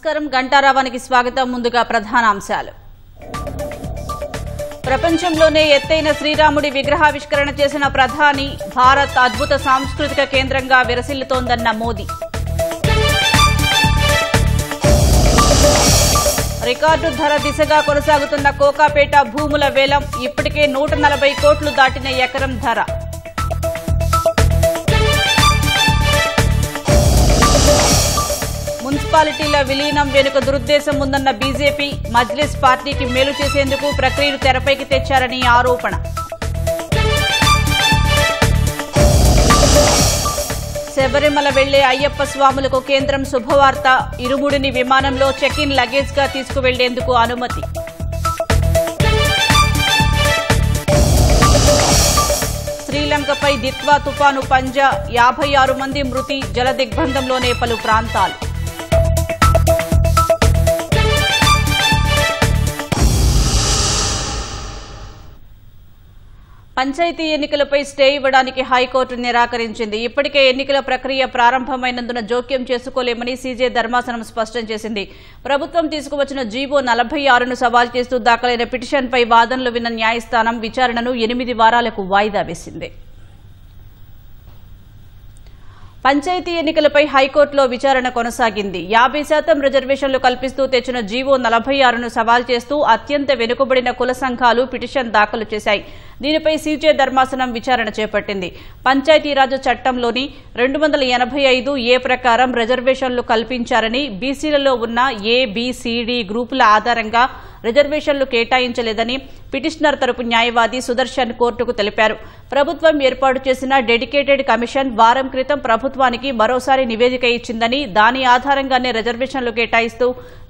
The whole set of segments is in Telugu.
నమస్కారం గంటారావానికి స్వాగతం. ముందుగా ప్రధానాంశాలు. ప్రపంచంలోనే ఎత్తైన శ్రీరాముడి విగ్రహావిష్కరణ చేసిన ప్రధాని, భారత్ అద్భుత సాంస్కృతిక కేంద్రంగా విరసిల్లుతోందన్న మోదీ. రికార్డు ధర దిశగా కొనసాగుతున్న కోకాపేట భూముల వేలం, ఇప్పటికే 140 కోట్లు దాటిన ఎకరం ధర. మున్సిపాలిటీల విలీనం వెనుక దురుద్దేశం ఉందన్న బీజేపీ, మజ్లిస్ పార్టీకి మేలు చేసేందుకు ప్రక్రియను తెరపైకి తెచ్చారని ఆరోపణ. శబరిమల వెళ్లే అయ్యప్ప స్వాములకు కేంద్రం శుభవార్త, ఇరుముడిని విమానంలో చెక్-ఇన్ లగేజ్ గా తీసుకువెళ్లేందుకు అనుమతి. శ్రీలంకపై దిత్వా తుపాను పంజా, 56 మంది మృతి, జల దిగ్బంధంలోనే పలు ప్రాంతాలు. పంచాయతీ ఎన్నికలపై స్టే ఇవ్వడానికి హైకోర్టు నిరాకరించింది. ఇప్పటికే ఎన్నికల ప్రక్రియ ప్రారంభమైనందున జోక్యం చేసుకోలేమని సీజే ధర్మాసనం స్పష్టం చేసింది. ప్రభుత్వం తీసుకువచ్చిన జీవో 46ను సవాల్ చేస్తూ దాఖలైన పిటిషన్పై వాదనలు విన్న న్యాయస్థానం విచారణను 8 వారాలకు వాయిదా వేసింది. పంచాయతీ ఎన్నికలపై హైకోర్టులో విచారణ కొనసాగింది. 50% రిజర్వేషన్లు కల్పిస్తూ తెచ్చిన జీవో 46ను సవాల్ చేస్తూ అత్యంత వెనుకబడిన కుల సంఘాలు పిటిషన్ దాఖలు చేశాయి. దీనిపై సీజే ధర్మాసనం విచారణ చేపట్టింది. పంచాయతీరాజ్ చట్టంలోని 285A ప్రకారం రిజర్వేషన్లు కల్పించారని, బీసీలలో ఉన్న ఏబిసిడి గ్రూపుల ఆధారంగా రిజర్వేషన్లు కేటాయించలేదని పిటిషనర్ తరపు న్యాయవాది సుదర్శన్ కోర్టుకు తెలిపారు. ప్రభుత్వం ఏర్పాటు చేసిన డెడికేటెడ్ కమిషన్ వారం క్రితం ప్రభుత్వానికి మరోసారి నివేదిక ఇచ్చిందని, దాని ఆధారంగానే రిజర్వేషన్లు కేటాయిస్తూ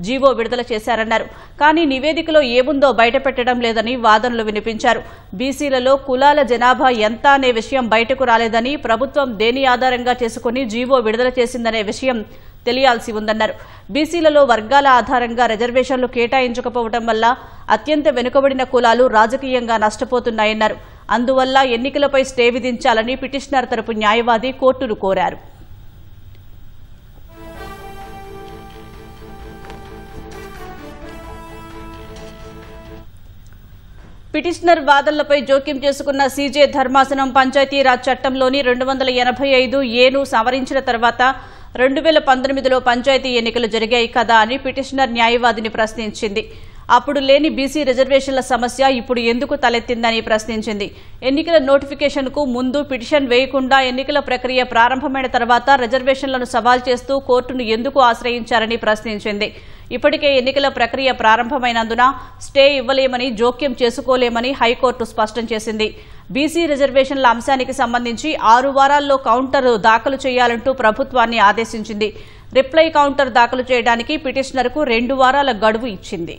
జీవో విడుదల చేశారన్నారు. కానీ నివేదికలో ఏముందో బయటపెట్టడం లేదని వాదనలు వినిపించారు. బీసీలలో కులాల జనాభా ఎంత అనే విషయం బయటకు రాలేదని, ప్రభుత్వం దేని ఆధారంగా చేసుకుని జీవో విడుదల చేసిందనే విషయం తెలియాల్సి ఉందన్నారు. బీసీలలో వర్గాల ఆధారంగా రిజర్వేషన్లు కేటాయించకపోవడం వల్ల అత్యంత వెనుకబడిన కులాలు రాజకీయంగా నష్టపోతున్నాయన్నారు. అందువల్ల ఎన్నికలపై స్టే విధించాలని పిటిషనర్ తరపు న్యాయవాది కోర్టును కోరారు. పిటిషనర్ వాదనలపై జోక్యం చేసుకున్న సీజే ధర్మాసనం పంచాయతీరాజ్ చట్టంలోని 285Aను సవరించిన తర్వాత 2019లో పంచాయతీ ఎన్నికలు జరిగాయి కదా అని పిటిషనర్ న్యాయవాదిని ప్రశ్నించింది. అప్పుడు లేని బీసీ రిజర్వేషన్ల సమస్య ఇప్పుడు ఎందుకు తలెత్తిందని ప్రశ్నించింది. ఎన్నికల నోటిఫికేషన్కు ముందు పిటిషన్ వేయకుండా ఎన్నికల ప్రక్రియ ప్రారంభమైన తర్వాత రిజర్వేషన్లను సవాల్ చేస్తూ కోర్టును ఎందుకు ఆశ్రయించారని ప్రశ్నించింది. ఇప్పటికే ఎన్నికల ప్రక్రియ ప్రారంభమైనందున స్టే ఇవ్వలేమని, జోక్యం చేసుకోలేమని హైకోర్టు స్పష్టం చేసింది. బీసీ రిజర్వేషన్ల అంశానికి సంబంధించి 6 వారాల్లో కౌంటర్ దాఖలు చేయాలంటూ ప్రభుత్వాన్ని ఆదేశించింది. రిప్లై కౌంటర్ దాఖలు చేయడానికి పిటిషనర్కు 2 వారాల గడువు ఇచ్చింది.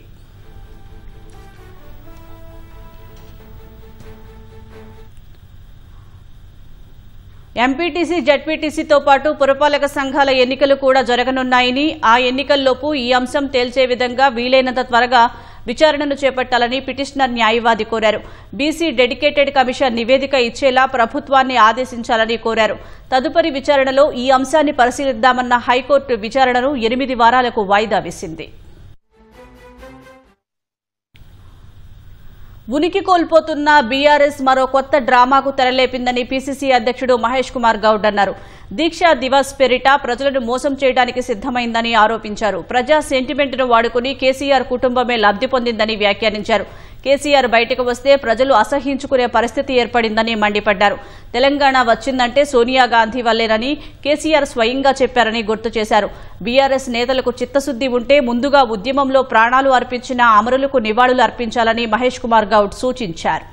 ఎంపీటీసీ, జడ్పీటీసీతో పాటు పురపాలక సంఘాల ఎన్నికలు కూడా జరగనున్నాయని, ఆ ఎన్నికల్లోపు ఈ అంశం తేల్చే విధంగా వీలైనంత త్వరగా విచారణను చేపట్టాలని పిటిషనర్ న్యాయవాది కోరారు. బీసీ డెడికేటెడ్ కమిషన్ నివేదిక ఇచ్చేలా ప్రభుత్వాన్ని ఆదేశించాలని కోరారు. తదుపరి విచారణలో ఈ అంశాన్ని పరిశీలిద్దామన్న హైకోర్టు విచారణను 8 వారాలకు వాయిదా వేసింది. ఉనికి కోల్పోతున్న బీఆర్ఎస్ మరో కొత్త డ్రామాకు తెరలేపిందని పీసీసీ అధ్యక్షుడు మహేష్ కుమార్ గౌడ్ అన్నారు. దీక్షా దివస్ పేరిట ప్రజలను మోసం చేయడానికి సిద్దమైందని ఆరోపించారు. ప్రజా సెంటిమెంట్ను వాడుకుని కేసీఆర్ కుటుంబమే లబ్ది పొందిందని వ్యాఖ్యానించారు. కేసీఆర్ బయటకు వస్తే ప్రజలు అసహ్యించుకునే పరిస్థితి ఏర్పడిందని మండిపడ్డారు. తెలంగాణ వచ్చిందంటే సోనియా గాంధీ వల్లేనని కేసీఆర్ స్వయంగా చెప్పారని గుర్తు చేశారు. బీఆర్ఎస్ నేతలకు చిత్తశుద్ది ఉంటే ముందుగా ఉద్యమంలో ప్రాణాలు అర్పించిన అమరులకు నివాళులు అర్పించాలని మహేష్ కుమార్ గౌడ్ సూచించారు.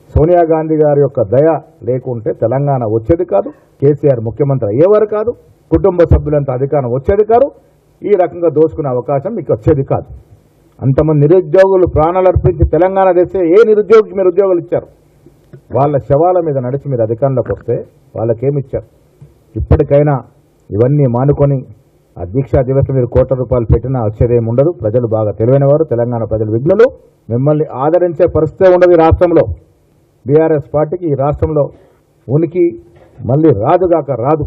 సోనియా గాంధీ గారి యొక్క దయ లేకుంటే తెలంగాణ వచ్చేది కాదు, కేసీఆర్ ముఖ్యమంత్రి అయ్యేవారు కాదు, కుటుంబ సభ్యులంతా అధికారం వచ్చేది కాదు, ఈ రకంగా దోచుకునే అవకాశం మీకు వచ్చేది కాదు. అంతమంది నిరుద్యోగులు ప్రాణాలు అర్పించి తెలంగాణ తెస్తే ఏ నిరుద్యోగికి మీరు ఉద్యోగాలు ఇచ్చారు? వాళ్ళ శవాల మీద నడిచి మీరు అధికారంలోకి వస్తే వాళ్ళకేమిచ్చారు? ఇప్పటికైనా ఇవన్నీ మానుకొని ఆ దీక్షా దివస్ మీరు ₹1 పెట్టినా ఆశ్చర్యం ఉండదు. ప్రజలు బాగా తెలివైన వారు, తెలంగాణ ప్రజలు విఘ్నులు. మిమ్మల్ని ఆదరించే పరిస్థితి ఉండదు. ఈ రాష్ట్రంలో బీఆర్ఎస్ పార్టీకి ఈ రాష్ట్రంలో ఉనికి మళ్ళీ రాదుగాక రాదు.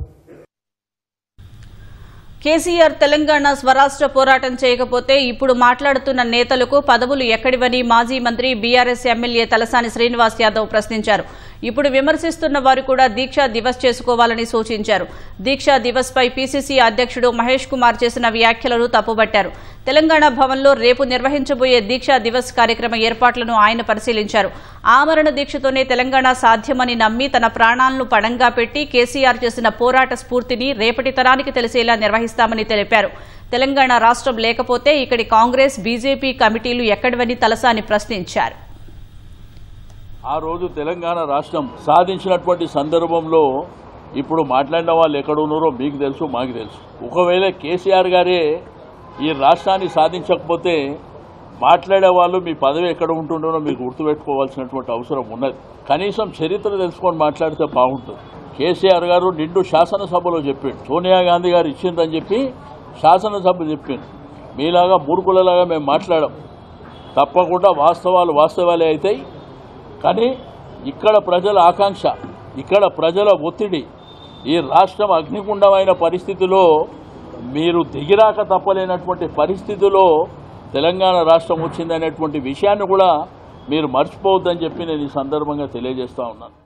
కేసీఆర్ తెలంగాణ స్వరాష్ట్ర పోరాటం చేయకపోతే ఇప్పుడు మాట్లాడుతున్న నేతలకు పదవులు ఎక్కడివని మాజీ మంత్రి బీఆర్ఎస్ ఎమ్మెల్యే తలసాని శ్రీనివాస్ యాదవ్ ప్రశ్నించారు. ఇప్పుడు విమర్శిస్తున్న వారు కూడా దీక్షా దివస్ చేసుకోవాలని సూచించారు. దీక్షా దివస్ పై పీసీసీ అధ్యక్షుడు మహేష్ కుమార్ చేసిన వ్యాఖ్యలను తప్పుబట్టారు. తెలంగాణ భవన్లో రేపు నిర్వహించబోయే దీక్షా దివస్ కార్యక్రమ ఏర్పాట్లను ఆయన పరిశీలించారు. ఆమరణ దీక్షతోనే తెలంగాణ సాధ్యమని నమ్మి తన ప్రాణాలను పణంగా పెట్టి కేసీఆర్ చేసిన పోరాట స్ఫూర్తిని రేపటి తరానికి తెలిసేలా నిర్వహిస్తామని తెలిపారు. తెలంగాణ రాష్ట్రం లేకపోతే ఇక్కడి కాంగ్రెస్ బీజేపీ కమిటీలు ఎక్కడివని తలసాని ప్రశ్నించారు. ఆ రోజు తెలంగాణ రాష్ట్రం సాధించినటువంటి సందర్భంలో ఇప్పుడు మాట్లాడిన వాళ్ళు ఎక్కడున్నారో మీకు తెలుసు, మాకు తెలుసు. ఒకవేళ కేసీఆర్ గారే ఈ రాష్ట్రాన్ని సాధించకపోతే మాట్లాడే వాళ్ళు మీ పదవి ఎక్కడ ఉంటుండో మీకు గుర్తుపెట్టుకోవాల్సినటువంటి అవసరం ఉన్నది. కనీసం చరిత్ర తెలుసుకొని మాట్లాడితే బాగుంటుంది. కేసీఆర్ గారు నిండు శాసనసభలో చెప్పిండు, సోనియా గాంధీ గారు ఇచ్చిందని చెప్పి శాసనసభ చెప్పింది. మీలాగా మూర్ఖులలాగా మేము మాట్లాడాం. తప్పకుండా వాస్తవాలు వాస్తవాలే అవుతాయి. కానీ ఇక్కడ ప్రజల ఆకాంక్ష, ఇక్కడ ప్రజల ఒత్తిడి, ఈ రాష్ట్రం అగ్నిగుండమైన పరిస్థితిలో మీరు దిగిరాక తప్పలేనటువంటి పరిస్థితిలో తెలంగాణ రాష్ట్రం వచ్చిందనేటువంటి విషయాన్ని కూడా మీరు మర్చిపోవద్దని చెప్పి నేను ఈ సందర్భంగా తెలియజేస్తా ఉన్నాను.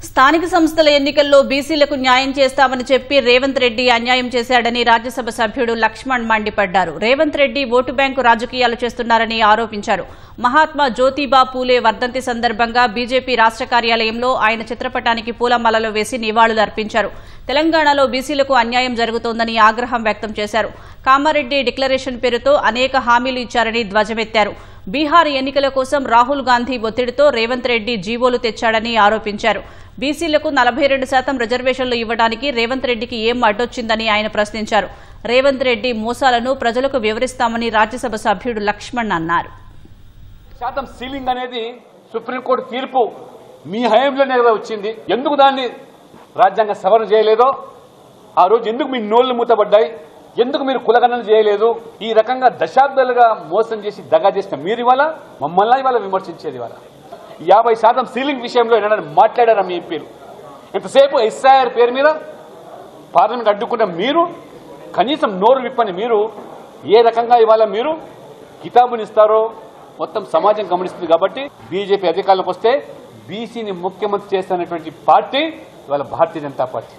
స్థానిక సంస్థల ఎన్నికల్లో బీసీలకు న్యాయం చేస్తామని చెప్పి రేవంత్ రెడ్డి అన్యాయం చేశాడని రాజ్యసభ సభ్యుడు లక్ష్మణ్ మండిపడ్డారు. రేవంత్ రెడ్డి ఓటు బ్యాంకు రాజకీయాలు చేస్తున్నారని ఆరోపించారు. మహాత్మా జ్యోతిబా పూలే వర్ధంతి సందర్భంగా బీజేపీ రాష్ట్ర కార్యాలయంలో ఆయన చిత్రపటానికి పూలమాలలు వేసి నివాళులర్పించారు. తెలంగాణలో బీసీలకు అన్యాయం జరుగుతోందని ఆగ్రహం వ్యక్తం చేశారు. కామారెడ్డి డిక్లరేషన్ పేరుతో అనేక హామీలు ఇచ్చారని ధ్వజమెత్తారు. బీహార్ ఎన్నికల కోసం రాహుల్ గాంధీ ఒత్తిడితో రేవంత్ రెడ్డి జీవోలు తెచ్చాడని ఆరోపించారు. బీసీలకు 42% రిజర్వేషన్లు ఇవ్వడానికి రేవంత్ రెడ్డికి ఏం అడ్డొచ్చిందని ఆయన ప్రశ్నించారు. రేవంత్ రెడ్డి మోసాలను ప్రజలకు వివరిస్తామని రాజ్యసభ సభ్యుడు లక్ష్మణ్ అన్నారు. శాతం సీలింగ్ అనేది సుప్రీంకోర్టు తీర్పు మీ హయాంలోనే వచ్చింది. ఎందుకు దాన్ని రాజ్యాంగ సవరణ చేయలేదో, ఆ రోజు ఎందుకు మీ నోళ్లు మూతబడ్డాయి, ఎందుకు మీరు కులగణన చేయలేదు? ఈ రకంగా దశాబ్దాలుగా మోసం చేసి దగా చేసిన మీరు ఇవాళ మమ్మల్ని ఇవాళ విమర్శించేది. ఇవాళ 50% సీలింగ్ విషయంలో ఏమైనా మాట్లాడారా మీ ఎంపీలు? ఎంతసేపు ఎస్ఐఆర్ పేరు మీద పార్లమెంట్ అడ్డుకున్న మీరు కనీసం నోరు విప్పని మీరు ఏ రకంగా ఇవాళ మీరు కితాబునిస్తారో మొత్తం సమాజం గమనిస్తుంది. కాబట్టి బీజేపీ అధికారంలోకి వస్తే బీసీని ముఖ్యమంత్రి చేస్తున్నటువంటి పార్టీ ఇవాళ భారతీయ జనతా పార్టీ.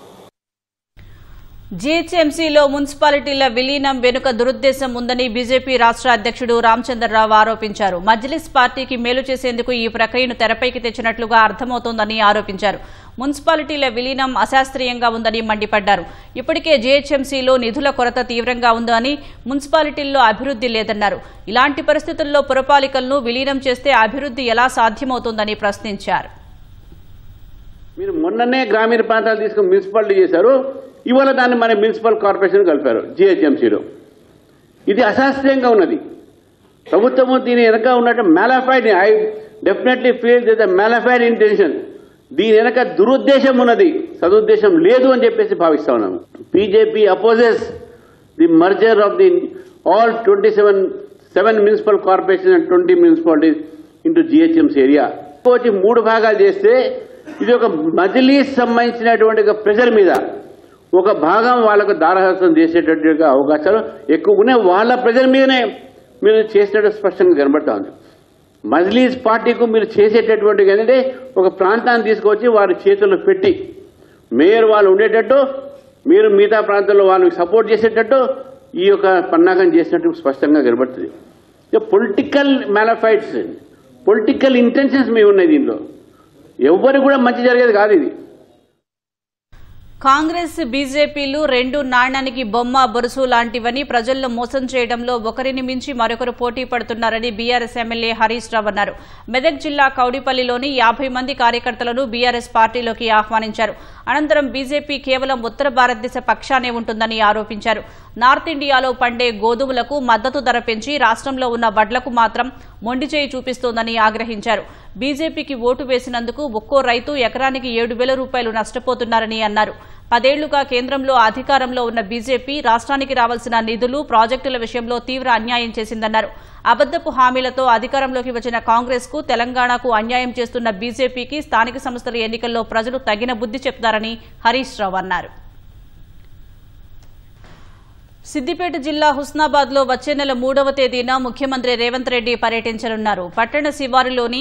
జీహెచ్ఎంసీలో మున్సిపాలిటీల విలీనం వెనుక దురుద్దేశం ఉందని బీజేపీ రాష్ట్ర అధ్యక్షుడు రామచంద్రరావు ఆరోపించారు. మజ్లిస్ పార్టీకి మేలు చేసేందుకు ఈ ప్రక్రియను తెరపైకి తెచ్చినట్లుగా అర్థమవుతోందని ఆరోపించారు. మున్సిపాలిటీల విలీనం అశాస్త్రీయంగా ఉందని మండిపడ్డారు. ఇప్పటికే జీహెచ్ఎంసీలో నిధుల కొరత తీవ్రంగా ఉందని, మున్సిపాలిటీల్లో అభివృద్ధి లేదన్నారు. ఇలాంటి పరిస్థితుల్లో పురపాలికలను విలీనం చేస్తే అభివృద్ధి ఎలా సాధ్యమవుతుందని ప్రశ్నించారు. మీరు మొన్ననే గ్రామీణ ప్రాంతాలు తీసుకుని మున్సిపాలిటీ చేశారు, ఇవాళ దాన్ని మన మున్సిపల్ కార్పొరేషన్ కలిపారు జీహెచ్ఎంసీలో. ఇది అశాస్త్రీయంగా ఉన్నది. ప్రభుత్వము దీని వెనక ఉన్నట్టు mala fide, I definitely feel the mala fide intention. దీని వెనక దురుద్దేశం ఉన్నది, సదుద్దేశం లేదు అని చెప్పేసి భావిస్తా ఉన్నాము. BJP opposes the merger of the all 7 municipal corporation and 20 municipalities into GHMC area. వచ్చి 3 భాగాలు చేస్తే ఇది ఒక మజ్లిస్ సంబంధించినటువంటి ప్రెషర్ మీద ఒక భాగం వాళ్ళకు దారహస్తం చేసేటట్టుగా అవకాశాలు ఎక్కువ ఉన్నాయి. వాళ్ళ ప్రజల మీదనే మీరు చేసినట్టు స్పష్టంగా కనబడతా ఉంది. మజ్లిస్ పార్టీకు మీరు చేసేటటువంటి ఏంటంటే ఒక ప్రాంతాన్ని తీసుకొచ్చి వారి చేతుల్లో పెట్టి మేయర్ వాళ్ళు ఉండేటట్టు, మీరు మిగతా ప్రాంతాల్లో వాళ్ళకి సపోర్ట్ చేసేటట్టు ఈ యొక్క పన్నాగం చేసినట్టు స్పష్టంగా కనబడుతుంది. పొలిటికల్ మ్యాలిఫైడ్స్, పొలిటికల్ ఇంటెన్షన్స్ మీ ఉన్నాయి. దీనిలో ఎవరికి కూడా మంచి జరిగేది కాదు. ఇది కాంగ్రెస్ బీజేపీలు రెండు నాణానికి బొమ్మ బొరుసు లాంటివని, ప్రజల్లో మోసం చేయడంలో ఒకరిని మించి మరొకరు పోటీ పడుతున్నారని బీఆర్ఎస్ ఎమ్మెల్యే హరీష్ రావు అన్నారు. మెదక్ జిల్లా కౌడిపల్లిలోని 50 మంది కార్యకర్తలను బీఆర్ఎస్ పార్టీలోకి ఆహ్వానించారు. అనంతరం బీజేపీ కేవలం ఉత్తర భారతదేశ పక్షానే ఉంటుందని ఆరోపించారు. నార్త్ ఇండియాలో పండే గోధుమలకు మద్దతు ధర పెంచి రాష్ట్రంలో ఉన్న వడ్లకు మాత్రం మొండి చేయి చూపిస్తోందని ఆగ్రహించారు. బీజేపీకి ఓటు వేసినందుకు ఒక్కో రైతు ఎకరానికి 7,000 రూపాయలు నష్టపోతున్నారని అన్నారు. 10 ఏళ్లుగా కేంద్రంలో అధికారంలో ఉన్న బీజేపీ రాష్ట్రానికి రావాల్సిన నిధులు, ప్రాజెక్టుల విషయంలో తీవ్ర అన్యాయం చేసిందన్నారు. అబద్దపు హామీలతో అధికారంలోకి వచ్చిన కాంగ్రెస్ కు, తెలంగాణకు అన్యాయం చేస్తున్న బీజేపీకి స్థానిక సంస్థల ఎన్నికల్లో ప్రజలు తగిన బుద్ధి చెప్తారని హరీష్ రావు అన్నారు. సిద్దిపేట జిల్లా హుస్నాబాద్లో వచ్చే నెల 3వ తేదీన ముఖ్యమంత్రి రేవంత్ రెడ్డి పర్యటించనున్నారు. పట్టణ శివారులోని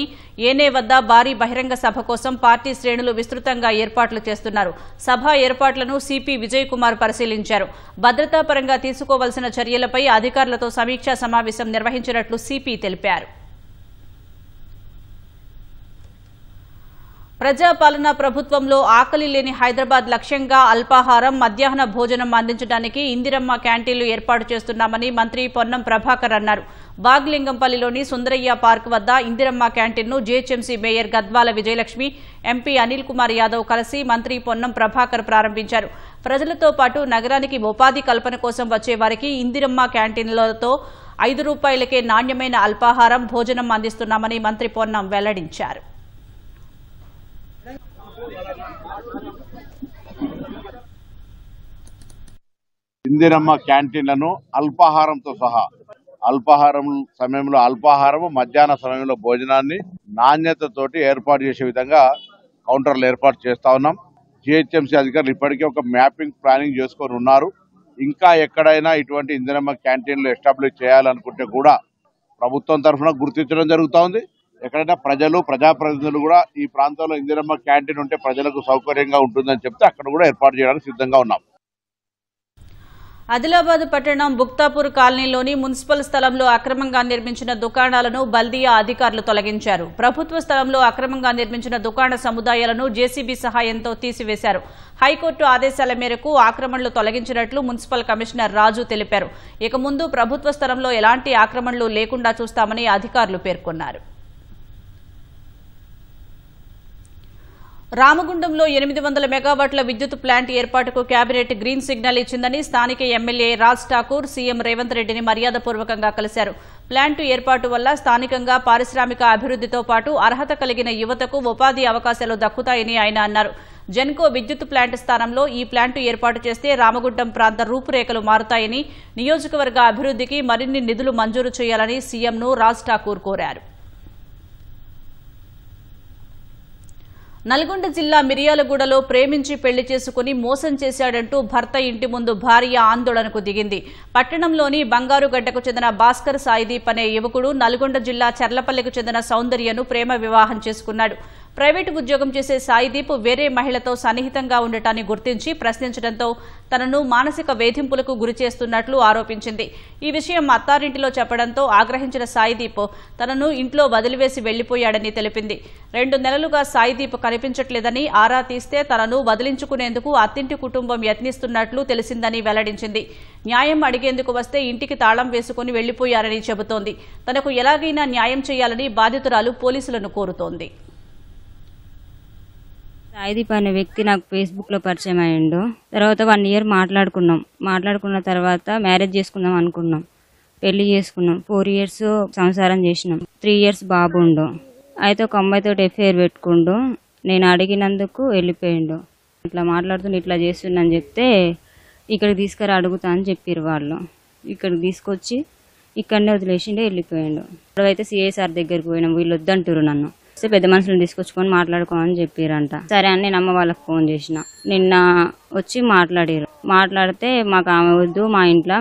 ఏనే వద్ద భారీ బహిరంగ సభ కోసం పార్టీ శ్రేణులు విస్తృతంగా ఏర్పాట్లు చేస్తున్నారు. సభ ఏర్పాట్లను సిపి విజయ్ కుమార్ పరిశీలించారు. భద్రతా పరంగా తీసుకోవాల్సిన చర్యలపై అధికారులతో సమీక్షా సమావేశం నిర్వహించినట్లు సిపి తెలిపారు. ప్రజాపాలన ప్రభుత్వంలో ఆకలి లేని హైదరాబాద్ లక్ష్యంగా అల్పాహారం, మధ్యాహ్న భోజనం అందించడానికి ఇందిరమ్మ క్యాంటీన్లు ఏర్పాటు చేస్తున్నామని మంత్రి పొన్నం ప్రభాకర్ అన్నారు. బాగ్లింగంపల్లిలోని సుందరయ్య పార్క్ వద్ద ఇందిరమ్మ క్యాంటీన్ను GHMC mayor Gadwala Vijayalakshmi, MP Anil Kumar Yadav కలిసి మంత్రి పొన్నం ప్రభాకర్ ప్రారంభించారు. ప్రజలతో పాటు నగరానికి ఉపాధి కల్పన కోసం వచ్చే వారికి ఇందిరమ్మ క్యాంటీన్లతో ₹5కే నాణ్యమైన అల్పాహారం, భోజనం అందిస్తున్నామని మంత్రి పొన్నం వెల్లడించారు. ఇందిరమ్మ క్యాంటీన్లను అల్పాహారంతో సహా అల్పాహారం సమయంలో అల్పాహారము, మధ్యాహ్న సమయంలో భోజనాన్ని నాణ్యతతోటి ఏర్పాటు చేసే విధంగా కౌంటర్లు ఏర్పాటు చేస్తా ఉన్నాం. జీహెచ్ఎంసీ అధికారులు ఇప్పటికే ఒక మ్యాపింగ్ ప్లానింగ్ చేసుకొని ఉన్నారు. ఇంకా ఎక్కడైనా ఇటువంటి ఇందిరమ్మ క్యాంటీన్లు ఎస్టాబ్లిష్ చేయాలనుకుంటే కూడా ప్రభుత్వం తరఫున గుర్తించడం జరుగుతూ ఉంది. ఎక్కడైనా ప్రజలు, ప్రజాప్రతినిధులు కూడా ఈ ప్రాంతంలో ఇందిరమ్మ క్యాంటీన్ ఉంటే ప్రజలకు సౌకర్యంగా ఉంటుందని చెప్తే అక్కడ కూడా ఏర్పాటు చేయడానికి సిద్ధంగా ఉన్నాం. ఆదిలాబాద్ పట్టణం బుక్తాపూర్ కాలనీలోని మున్సిపల్ స్థలంలో అక్రమంగా నిర్మించిన దుకాణాలను బల్దియా అధికారులు తొలగించారు. ప్రభుత్వ స్థలంలో అక్రమంగా నిర్మించిన దుకాణ సముదాయాలను జేసీబీ సహాయంతో తీసివేశారు. హైకోర్టు ఆదేశాల మేరకు ఆక్రమణలు తొలగించినట్లు మున్సిపల్ కమిషనర్ రాజు తెలిపారు. ఇక ముందు ప్రభుత్వ స్థలంలో ఎలాంటి ఆక్రమణలు లేకుండా చూస్తామని అధికారులు పేర్కొన్నారు. రామగుండంలో 800 మెగావాట్ల విద్యుత్ ప్లాంట్ ఏర్పాటుకు కేబినెట్ గ్రీన్ సిగ్నల్ ఇచ్చిందని స్థానిక ఎమ్మెల్యే రాజ్ ఠాకూర్ సీఎం రేవంత్ రెడ్డిని మర్యాదపూర్వకంగా కలిశారు. ప్లాంటు ఏర్పాటు వల్ల స్థానికంగా పారిశ్రామిక అభివృద్దితో పాటు అర్హత కలిగిన యువతకు ఉపాధి అవకాశాలు దక్కుతాయని ఆయన అన్నారు. జెన్కో విద్యుత్ ప్లాంట్ స్థానంలో ఈ ప్లాంటు ఏర్పాటు చేస్తే రామగుండం ప్రాంత రూపురేఖలు మారుతాయని, నియోజకవర్గ అభివృద్దికి మరిన్ని నిధులు మంజూరు చేయాలని సీఎంను రాజ్ ఠాకూర్ కోరారు. నల్గొండ జిల్లా మిర్యాలగూడలో ప్రేమించి పెళ్లి చేసుకుని మోసం చేశాడంటూ భర్త ఇంటి ముందు భార్య ఆందోళనకు దిగింది. పట్టణంలోని బంగారుగడ్డకు చెందిన భాస్కర్ సాయిదీప్ అనే యువకుడు నల్గొండ జిల్లా చర్లపల్లికి చెందిన సౌందర్యను ప్రేమ వివాహం చేసుకున్నాడు. ప్రైవేటు ఉద్యోగం చేసే సాయిదీప్ వేరే మహిళతో సన్నిహితంగా ఉండటాన్ని గుర్తించి ప్రశ్నించడంతో తనను మానసిక వేధింపులకు గురి చేస్తున్నట్లు ఆరోపించింది. ఈ విషయం అత్తారింటిలో చెప్పడంతో ఆగ్రహించిన సాయిదీప్ తనను ఇంట్లో వదిలివేసి వెళ్లిపోయాడని తెలిపింది. 2 నెలలుగా సాయిదీప్ కనిపించట్లేదని, ఆరా తీస్తే తనను వదిలించుకునేందుకు అత్తింటి కుటుంబం యత్నిస్తున్నట్లు తెలిసిందని వెల్లడించింది. న్యాయం అడిగేందుకు వస్తే ఇంటికి తాళం వేసుకుని వెళ్లిపోయారని చెబుతోంది. తనకు ఎలాగైనా న్యాయం చేయాలని బాధితురాలు పోలీసులను కోరుతోంది. సాయిదీప్ అనే వ్యక్తి నాకు ఫేస్బుక్లో పరిచయం అయ్యిండు. తర్వాత 1 ఇయర్ మాట్లాడుకున్న తర్వాత మ్యారేజ్ చేసుకుందాం అనుకున్నాం. పెళ్లి చేసుకున్నాం. 4 ఇయర్స్ సంసారం చేసినాం. 3 ఇయర్స్ బాబు ఉండు. అయితే ఒక అమ్మాయితో ఎఫ్ఐఆర్ పెట్టుకుండు. నేను అడిగినందుకు వెళ్ళిపోయిండు. ఇట్లా మాట్లాడుతున్నా, ఇట్లా చేస్తున్నా అని చెప్తే ఇక్కడికి తీసుకురా అడుగుతా అని చెప్పారు వాళ్ళు. ఇక్కడికి తీసుకొచ్చి ఇక్కడనే వదిలేసిండే వెళ్ళిపోయిండు. ఇప్పుడైతే సిఐ సార్ దగ్గరికి పోయినాం. వీళ్ళు వద్దంటారు నన్ను. పెద్ద మనుషులను తీసుకొచ్చుకొని మాట్లాడుకోమని చెప్పారంట. సరే అని నేను అమ్మ వాళ్ళకి ఫోన్ చేసిన. నిన్న వచ్చి మాట్లాడితే మాకు ఆమె వద్దు, మా ఇంట్లో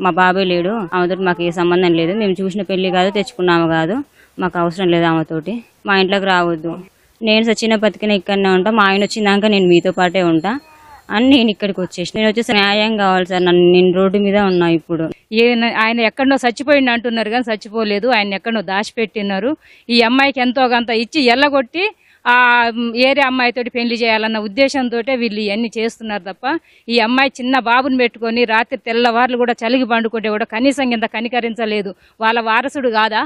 మా బాబాయ్ లేడు, ఆమెతో మాకు ఏ సంబంధం లేదు, మేము చూసిన పెళ్లి కాదు, తెచ్చుకున్నాము కాదు, మాకు అవసరం లేదు ఆమెతోటి, మా ఇంట్లోకి రావద్దు, నేను సచిన బతికిన ఇక్కడనే ఉంటా, మా ఆయన వచ్చినాక నేను మీతో పాటే ఉంటా అని నేను ఇక్కడికి వచ్చేసి నేను వచ్చేసి న్యాయం కావాలి సార్, నేను రోడ్డు మీద ఉన్నా. ఇప్పుడు ఆయన ఎక్కడో చచ్చిపోయింది అంటున్నారు కానీ చచ్చిపోలేదు, ఆయన ఎక్కడో దాచిపెట్టినారు. ఈ అమ్మాయికి ఎంతో కొంత ఇచ్చి ఎల్లగొట్టి ఆ ఏరే అమ్మాయితోటి పెళ్లి చేయాలన్న ఉద్దేశంతో వీళ్ళు ఇవన్నీ చేస్తున్నారు తప్ప ఈ అమ్మాయి చిన్న బాబుని పెట్టుకొని రాత్రి తెల్లవార్లు కూడా చలిగి పండుకుంటే కూడా కనీసం ఇంత కనికరించలేదు. వాళ్ళ వారసుడు కాదా?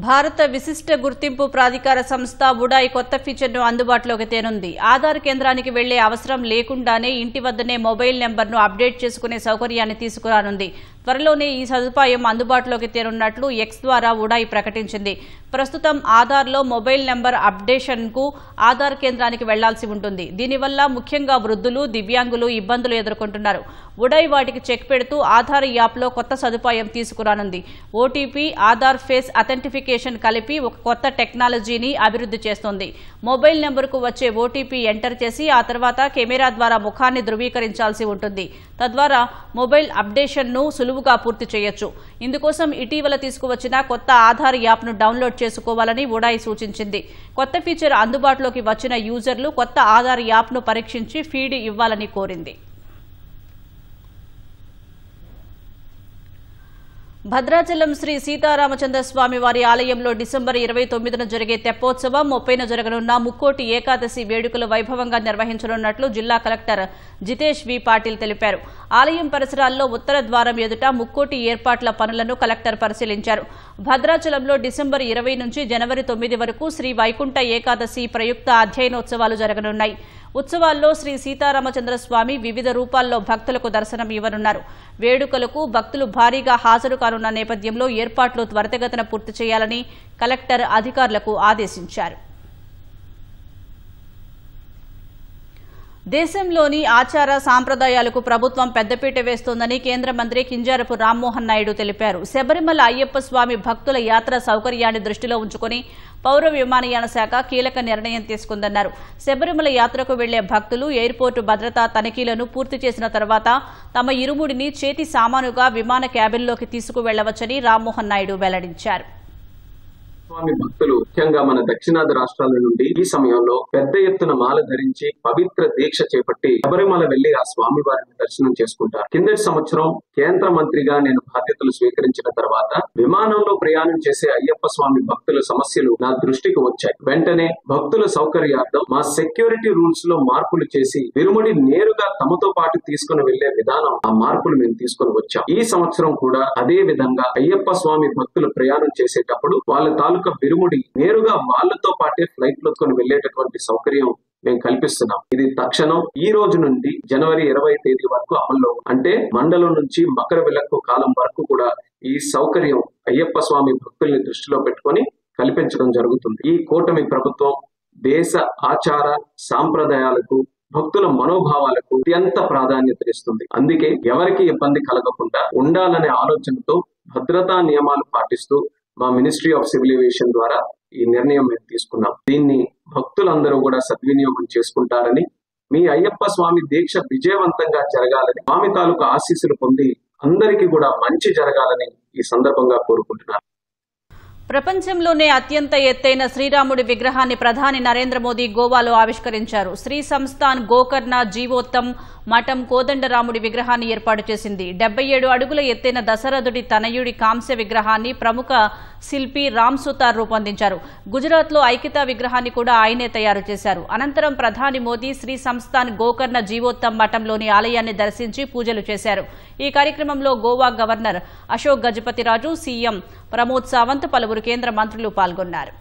భారత విశిష్ట గుర్తింపు ప్రాధికార సంస్థ ఉడాయ్ కొత్త ఫీచర్ను అందుబాటులోకి తేనుంది. ఆధార్ కేంద్రానికి వెళ్లే అవసరం లేకుండానే ఇంటి వద్దనే మొబైల్ నెంబర్ను అప్డేట్ చేసుకునే సౌకర్యాన్ని తీసుకురానుంది. త్వరలోనే ఈ సదుపాయం అందుబాటులోకి తేనున్నట్లు ఎక్స్ ద్వారా ఉడాయ్ ప్రకటించింది. ప్రస్తుతం ఆధార్లో మొబైల్ నెంబర్ అప్డేషన్కు ఆధార్ కేంద్రానికి వెళ్లాల్సి ఉంటుంది. దీనివల్ల ముఖ్యంగా వృద్ధులు, దివ్యాంగులు ఇబ్బందులు ఎదుర్కొంటున్నారు. ఉడాయ్ వాటికి చెక్ పెడుతూ ఆధార్ యాప్లో కొత్త సదుపాయం తీసుకురానుంది. ఓటీపీ, ఆధార్ ఫేస్ అథెంటిఫికేషన్ కలిపి ఒక కొత్త టెక్నాలజీని అభివృద్ధి చేస్తోంది. మొబైల్ నెంబర్కు వచ్చే ఓటీపీ ఎంటర్ చేసి ఆ తర్వాత కెమెరా ద్వారా ముఖాన్ని ధృవీకరించాల్సి ఉంటుంది. తద్వారా మొబైల్ అప్డేషన్ను సులువుగా పూర్తి చేయొచ్చు. ఇందుకోసం ఇటీవల తీసుకువచ్చిన కొత్త ఆధార్ యాప్ను డౌన్లోడ్ చేసుకోవాలని ఉడాయ్ సూచించింది. కొత్త ఫీచర్ అందుబాటులోకి వచ్చిన యూజర్లు కొత్త ఆధార్ యాప్ను పరీక్షించి ఫీడ్ ఇవ్వాలని కోరింది. భద్రాచలం శ్రీ సీతారామచంద్ర స్వామి వారి ఆలయంలో డిసెంబర్ 29న జరిగే తెప్పోత్సవం, 30న జరగనున్న ముక్కోటి ఏకాదశి వేడుకలు వైభవంగా నిర్వహించనున్నట్లు జిల్లా కలెక్టర్ జితేష్ వి పాటిల్ తెలిపారు. ఆలయం పరిసరాల్లో ఉత్తర ద్వారం ఎదుట ముక్కోటి ఏర్పాట్ల పనులను కలెక్టర్ పరిశీలించారు. భద్రాచలంలో డిసెంబర్ 20 నుంచి జనవరి 9 వరకు శ్రీ వైకుంఠ ఏకాదశి ప్రయుక్త అధ్యయనోత్సవాలు జరగనున్నాయి. ఉత్సవాల్లో శ్రీ సీతారామచంద్ర స్వామి వివిధ రూపాల్లో భక్తులకు దర్శనం ఇవ్వనున్నారు. వేడుకలకు భక్తులు భారీగా హాజరు కానున్న నేపథ్యంలో ఏర్పాట్లు త్వరితగతిన పూర్తి చేయాలని కలెక్టర్ అధికారులకు ఆదేశించారు. దేశంలోని ఆచార సాంప్రదాయాలకు ప్రభుత్వం పెద్దపీట వేస్తోందని కేంద్ర మంత్రి కింజారపు రామ్మోహన్ నాయుడు తెలిపారు. శబరిమల అయ్యప్ప స్వామి భక్తుల యాత్ర సౌకర్యాన్ని దృష్టిలో ఉంచుకుని పౌర విమానయాన శాఖ కీలక నిర్ణయం తీసుకుందన్నారు. శబరిమల యాత్రకు వెళ్లే భక్తులు ఎయిర్పోర్టు భద్రతా తనిఖీలను పూర్తి చేసిన తర్వాత తమ ఇరుముడిని చేతి సామానుగా విమాన క్యాబిన్లోకి తీసుకువెళ్లవచ్చని రామ్మోహన్ నాయుడు వెల్లడించారు. స్వామి భక్తులు ముఖ్యంగా మన దక్షిణాది రాష్ట్రాల నుండి ఈ సమయంలో పెద్ద ఎత్తున మాల ధరించి పవిత్ర దీక్ష చేపట్టి శబరిమల వెళ్లి ఆ స్వామి వారిని దర్శనం చేసుకుంటారు. కిందటి సంవత్సరం కేంద్ర మంత్రిగా నేను బాధ్యతలు స్వీకరించిన తర్వాత విమానంలో ప్రయాణం చేసే అయ్యప్ప స్వామి భక్తుల సమస్యలు నా దృష్టికి వచ్చాయి. వెంటనే భక్తుల సౌకర్యార్థం మా సెక్యూరిటీ రూల్స్ లో మార్పులు చేసి విరుముడి నేరుగా తమతో పాటు తీసుకుని వెళ్లే విధానం, ఆ మార్పులు మేము తీసుకుని వచ్చాం. ఈ సంవత్సరం కూడా అదే విధంగా అయ్యప్ప స్వామి భక్తులు ప్రయాణం చేసేటప్పుడు వాళ్ళ తాలూకా విరుముడి నేరుగా వాళ్ళతో పాటే ఫ్లైట్ లో వెళ్లేటటువంటి సౌకర్యం మేము కల్పిస్తున్నాం. ఇది తక్షణం ఈ రోజు నుండి జనవరి 20 తేదీ వరకు అమల్లో, అంటే మండలం నుంచి మకర విలక్కు కాలం వరకు కూడా ఈ సౌకర్యం అయ్యప్ప స్వామి భక్తుల్ని దృష్టిలో పెట్టుకొని కల్పించడం జరుగుతుంది. ఈ కూటమి ప్రభుత్వం దేశ ఆచార సాంప్రదాయాలకు, భక్తుల మనోభావాలకు అత్యంత ప్రాధాన్యత ఇస్తుంది. అందుకే ఎవరికి ఇబ్బంది కలగకుండా ఉండాలనే ఆలోచనతో భద్రతా నియమాలు పాటిస్తూ మా మినిస్ట్రీ ఆఫ్ సివిల్ ఏవియేషన్ ద్వారా ఈ నిర్ణయం మేము తీసుకున్నాం. దీన్ని భక్తులందరూ కూడా సద్వినియోగం చేసుకుంటారని, మీ అయ్యప్ప స్వామి దీక్ష విజయవంతంగా జరగాలని, స్వామి తాలూకు ఆశీస్సులు పొంది అందరికీ కూడా మంచి జరగాలని ఈ సందర్భంగా కోరుకుంటున్నాను. ప్రపంచంలోనే అత్యంత ఎత్తైన శ్రీరాముడి విగ్రహాన్ని ప్రధాని నరేంద్ర మోదీ గోవాలో ఆవిష్కరించారు. శ్రీ సంస్థాన్ గోకర్ణ జీవోత్తమ్ మఠం కోదండరాముడి విగ్రహాన్ని ఏర్పాటు చేసింది. 77 అడుగుల ఎత్తైన దశరథుడి తనయుడి కాంస్య విగ్రహాన్ని ప్రముఖ శిల్పి రామ్ సుతార్ రూపొందించారు. గుజరాత్లో ఐక్యతా విగ్రహాన్ని కూడా ఆయనే తయారు చేశారు. అనంతరం ప్రధాని మోదీ శ్రీ సంస్థాన్ గోకర్ణ జీవోత్తమ్ మఠంలోని ఆలయాన్ని దర్శించి పూజలు చేశారు. ఈ కార్యక్రమంలో గోవా గవర్నర్ అశోక్ గజపతిరాజు, సీఎం ప్రమోద్ సావంత్, పలువురు కేంద్ర మంత్రులు పాల్గొన్నారు.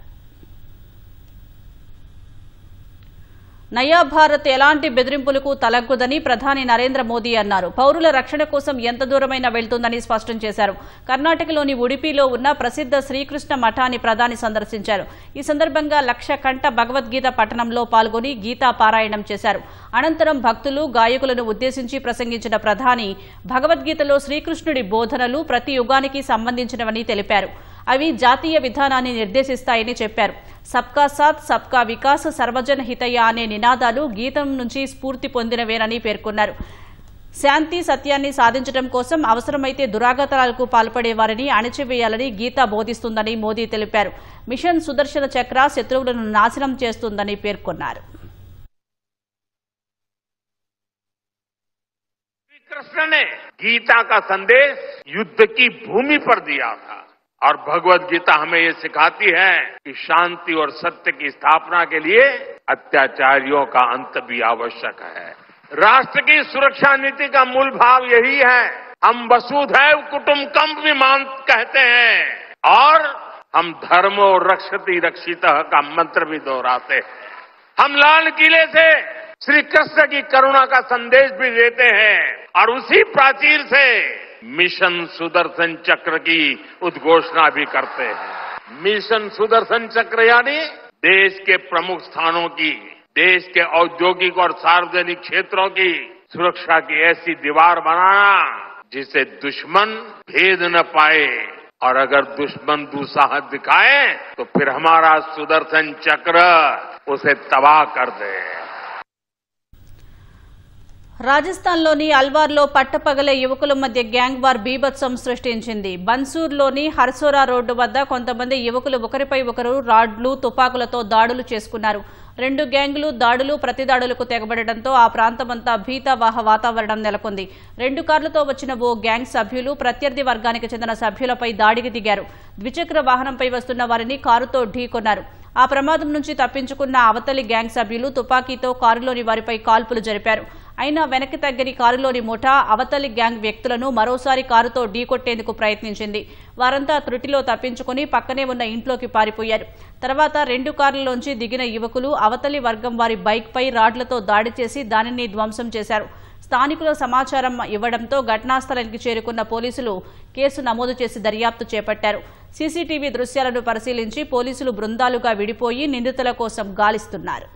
నయా భారత్ ఎలాంటి బెదిరింపులకు తలగ్గదని ప్రధాని నరేంద్ర మోదీ అన్నారు. పౌరుల రక్షణ కోసం ఎంత దూరమైనా వెళ్తుందని స్పష్టం చేశారు. కర్ణాటకలోని ఉడిపిలో ఉన్న ప్రసిద్ధ శ్రీకృష్ణ మఠాన్ని ప్రధాని సందర్శించారు. ఈ సందర్భంగా 1,00,000 కంఠ భగవద్గీత పఠనంలో పాల్గొని గీతా పారాయణం చేశారు. అనంతరం భక్తులు, గాయకులను ఉద్దేశించి ప్రసంగించిన ప్రధాని భగవద్గీతలో శ్రీకృష్ణుడి బోధనలు ప్రతి యుగానికి సంబంధించినవని తెలిపారు. అవి జాతీయ విధానాన్ని నిర్దేశిస్తాయని చెప్పారు. సబ్కా సాత్, సబ్కా వికాస్, సర్వజన హితయ అనే నినాదాలు గీతం నుంచి స్ఫూర్తి పొందినవేనని పేర్కొన్నారు. శాంతి, సత్యాన్ని సాధించడం కోసం అవసరమైతే దురాగతాలకు పాల్పడేవారిని అణచివేయాలని గీత బోధిస్తుందని మోదీ తెలిపారు. మిషన్ సుదర్శన చక్ర శత్రువులను నాశనం చేస్తుందని పేర్కొన్నారు. कृष्ण ने गीता का संदेश युद्ध की भूमि पर दिया था और भगवत गीता हमें ये सिखाती है कि शांति और सत्य की स्थापना के लिए अत्याचारियों का अंत भी आवश्यक है। राष्ट्र की सुरक्षा नीति का मूल भाव यही है। हम वसुधैव कुटुम्बकम कहते हैं और हम धर्मो रक्षति रक्षितः का मंत्र भी दोहराते हैं। हम लाल किले से श्री कृष्ण की करुणा का संदेश भी देते हैं और उसी प्राचीर से मिशन सुदर्शन चक्र की उद्घोषणा भी करते हैं। मिशन सुदर्शन चक्र यानी देश के प्रमुख स्थानों की, देश के औद्योगिक और सार्वजनिक क्षेत्रों की सुरक्षा की ऐसी दीवार बनाना जिसे दुश्मन भेद न पाए, और अगर दुश्मन दुस्साहस दिखाए तो फिर हमारा सुदर्शन चक्र उसे तबाह कर दे। రాజస్థాన్లోని అల్వార్లో పట్టపగలే యువకుల మధ్య గ్యాంగ్ వార్ బీభత్సం సృష్టించింది. బన్సూర్లోని హర్సోరా రోడ్డు వద్ద కొంతమంది యువకులు ఒకరిపై ఒకరు రాడ్లు, తుపాకులతో దాడులు చేసుకున్నారు. 2 గ్యాంగులు దాడులు, ప్రతిదాడులకు తెగబడడంతో ఆ ప్రాంతమంతా భీతావహ వాతావరణం నెలకొంది. 2 కార్లతో వచ్చిన ఓ గ్యాంగ్ సభ్యులు ప్రత్యర్థి వర్గానికి చెందిన సభ్యులపై దాడికి దిగారు. ద్విచక్ర వాహనంపై వస్తున్న వారిని కారుతో ఢీకొన్నారు. ఆ ప్రమాదం నుంచి తప్పించుకున్న అవతలి గ్యాంగ్ సభ్యులు తుపాకీతో కారులోని వారిపై కాల్పులు జరిపారు. అయినా వెనక్కి తగ్గని కారులోని ముఠా అవతలి గ్యాంగ్ వ్యక్తులను మరోసారి కారుతో ఢీకొట్టేందుకు ప్రయత్నించింది. వారంతా త్రుటిలో తప్పించుకుని పక్కనే ఉన్న ఇంట్లోకి పారిపోయారు. తర్వాత 2 కార్లలోంచి దిగిన యువకులు అవతలి వర్గం వారి బైక్పై రాడ్లతో దాడి చేసి దానిని ధ్వంసం చేశారు. స్థానికుల సమాచారం ఇవ్వడంతో ఘటనాస్థలానికి చేరుకున్న పోలీసులు కేసు నమోదు చేసి దర్యాప్తు చేపట్టారు. సీసీటీవీ దృశ్యాలను పరిశీలించి పోలీసులు బృందాలుగా విడిపోయి నిందితుల కోసం గాలిస్తున్నారు.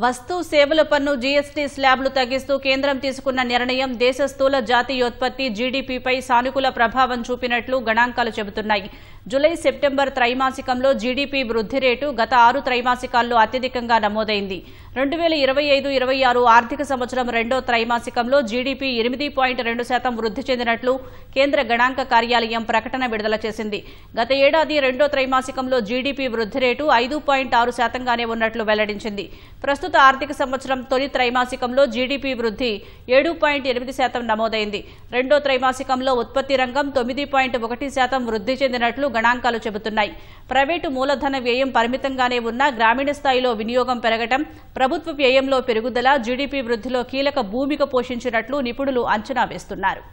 వస్తు సేవల పన్ను జీఎస్టీ స్లాబ్లు తగ్గిస్తూ కేంద్రం తీసుకున్న నిర్ణయం దేశ స్థూల జాతీయోత్పత్తి జీడీపీపై సానుకూల ప్రభావం చూపినట్లు గణాంకాలు చెబుతున్నాయి. జూలై, సెప్టెంబర్ త్రైమాసికంలో జీడీపీ వృద్ధి రేటు గత 6 త్రైమాసికాల్లో అత్యధికంగా నమోదైంది. 2025-26 ఆర్థిక సంవత్సరం రెండో త్రైమాసికంలో జీడీపీ 8.2% వృద్ధి చెందినట్లు కేంద్ర గణాంక కార్యాలయం ప్రకటన విడుదల చేసింది. గత ఏడాది రెండో త్రైమాసికంలో జీడీపీ వృద్ధి రేటు 5.6%గానే ఉన్నట్లు వెల్లడించింది. ప్రస్తుత ఆర్థిక సంవత్సరం తొలి త్రైమాసికంలో జీడీపీ వృద్ధి 7.8% నమోదైంది. రెండో త్రైమాసికంలో ఉత్పత్తి రంగం 9.1% వృద్ధి చెందినట్లు గణాంకాలు చెబుతున్నాయి. ప్రైవేటు మూలధన వ్యయం పరిమితంగానే ఉన్న గ్రామీణ స్థాయిలో వినియోగం పెరగడం, ప్రభుత్వ వ్యయంలో పెరుగుదల జీడీపీ వృద్ధిలో కీలక భూమిక పోషించినట్లు నిపుణులు అంచనా వేస్తున్నారు.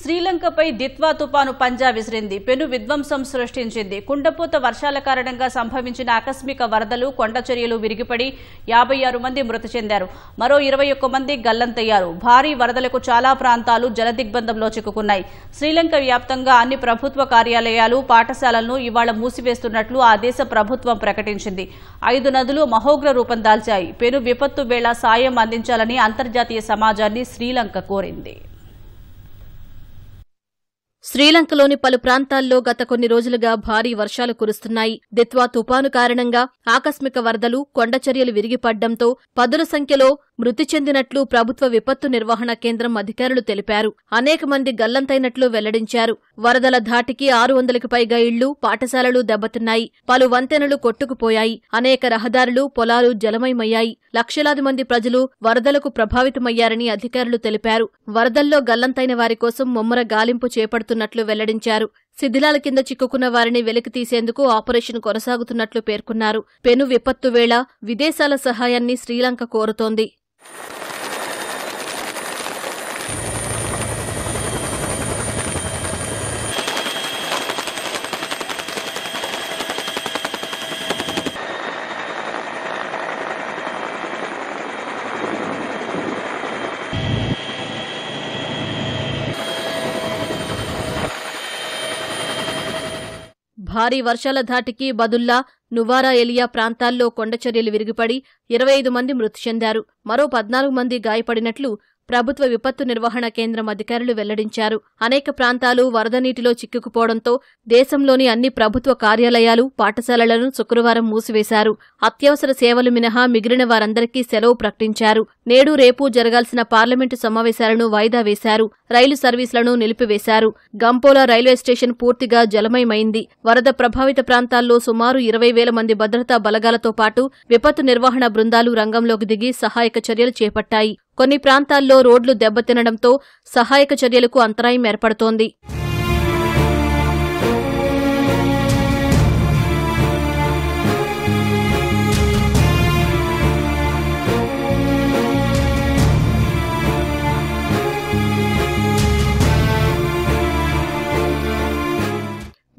శ్రీలంకపై దిత్వా తుపాను పంజా విసిరింది. పెను విధ్వంసం సృష్టించింది. కుండపోత వర్షాల కారణంగా సంభవించిన ఆకస్మిక వరదలు, కొండ చర్యలు విరిగిపడి 56 మంది మృతి చెందారు. మరో 21 మంది గల్లంతయ్యారు. భారీ వరదలకు చాలా ప్రాంతాలు జలదిగ్బంధంలో చిక్కుకున్నాయి. శ్రీలంక వ్యాప్తంగా అన్ని ప్రభుత్వ కార్యాలయాలు, పాఠశాలలను ఇవాళ మూసివేస్తున్నట్లు ఆ దేశ ప్రభుత్వం ప్రకటించింది. 5 నదులు మహోగ్ర రూపం దాల్చాయి. పెను విపత్తు వేళ సాయం అందించాలని అంతర్జాతీయ సమాజాన్ని శ్రీలంక కోరింది. శ్రీలంకలోని పలు ప్రాంతాల్లో గత కొన్ని రోజులుగా భారీ వర్షాలు కురుస్తున్నాయి. దిత్వా తుపాను కారణంగా ఆకస్మిక వరదలు, కొండచర్యలు విరిగిపడ్డంతో పదుల సంఖ్యలో మృతి చెందినట్లు ప్రభుత్వ విపత్తు నిర్వహణ కేంద్రం అధికారులు తెలిపారు. అనేక మంది గల్లంతైనట్లు వెల్లడించారు. వరదల ధాటికి 600కి పైగా ఇళ్లు, పాఠశాలలు దెబ్బతిన్నాయి. పలు వంతెనలు కొట్టుకుపోయాయి. అనేక రహదారులు, పొలాలు జలమయమయ్యాయి. లక్షలాది మంది ప్రజలు వరదలకు ప్రభావితమయ్యారని అధికారులు తెలిపారు. వరదల్లో గల్లంతైన వారి కోసం ముమ్మర గాలింపు చేపడుతున్నట్లు వెల్లడించారు. శిథిలాల కింద చిక్కుకున్న వారిని వెలికి తీసేందుకు ఆపరేషన్ కొనసాగుతున్నట్లు పేర్కొన్నారు. పెను విపత్తు వేళ విదేశాల సహాయాన్ని శ్రీలంక కోరుతోంది. భారీ వర్షాల ధాటికి బదుల్లా, నువారా ఎలియా ప్రాంతాల్లో కొండచర్యలు విరిగిపడి 25 మంది మృతి చెందారు. మరో 14 మంది గాయపడినట్లు ప్రభుత్వ విపత్తు నిర్వహణ కేంద్రం అధికారులు వెల్లడించారు. అనేక ప్రాంతాలు వరద నీటిలో చిక్కుకుపోవడంతో దేశంలోని అన్ని ప్రభుత్వ కార్యాలయాలు, పాఠశాలలను శుక్రవారం మూసివేశారు. అత్యవసర సేవలు మినహా మిగిలిన వారందరికీ సెలవు ప్రకటించారు. నేడు, రేపు జరగాల్సిన పార్లమెంటు సమావేశాలను వాయిదా వేశారు. రైలు సర్వీసులను నిలిపివేశారు. గంపోలా రైల్వే స్టేషన్ పూర్తిగా జలమయమైంది. వరద ప్రభావిత ప్రాంతాల్లో సుమారు 20,000 మంది భద్రతా బలగాలతో పాటు విపత్తు నిర్వహణ బృందాలు రంగంలోకి దిగి సహాయక చర్యలు చేపట్టాయి. కొన్ని ప్రాంతాల్లో రోడ్లు దెబ్బతినడంతో సహాయక చర్యలకు అంతరాయం ఏర్పడుతోంది.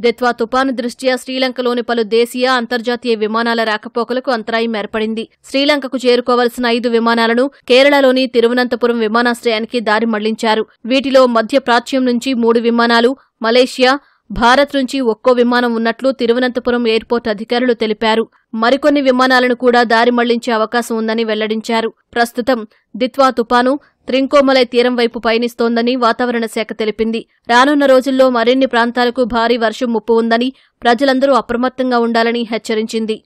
దిత్వా తుపాను దృష్ట్యా శ్రీలంకలోని పలు దేశీయ అంతర్జాతీయ విమానాల రాకపోకలకు అంతరాయం ఏర్పడింది. శ్రీలంకకు చేరుకోవలసిన 5 విమానాలను కేరళలోని తిరువనంతపురం విమానాశ్రయానికి దారి మళ్లించారు. వీటిలో మధ్య ప్రాచ్యం నుంచి 3 విమానాలు, మలేషియా, భారత్ నుంచి ఒక్కో విమానం ఉన్నట్లు తిరువనంతపురం ఎయిర్పోర్ట్ అధికారులు తెలిపారు. మరికొన్ని విమానాలను కూడా దారి మళ్లించే అవకాశం ఉందని వెల్లడించారు. ప్రస్తుతం దిత్వా తుపాను త్రింకోమలై తీరం వైపు పయనిస్తోందని వాతావరణ శాఖ తెలిపింది. రానున్న రోజుల్లో మరిన్ని ప్రాంతాలకు భారీ వర్షం ముప్పు ఉందని ప్రజలందరూ అప్రమత్తంగా ఉండాలని హెచ్చరించింది.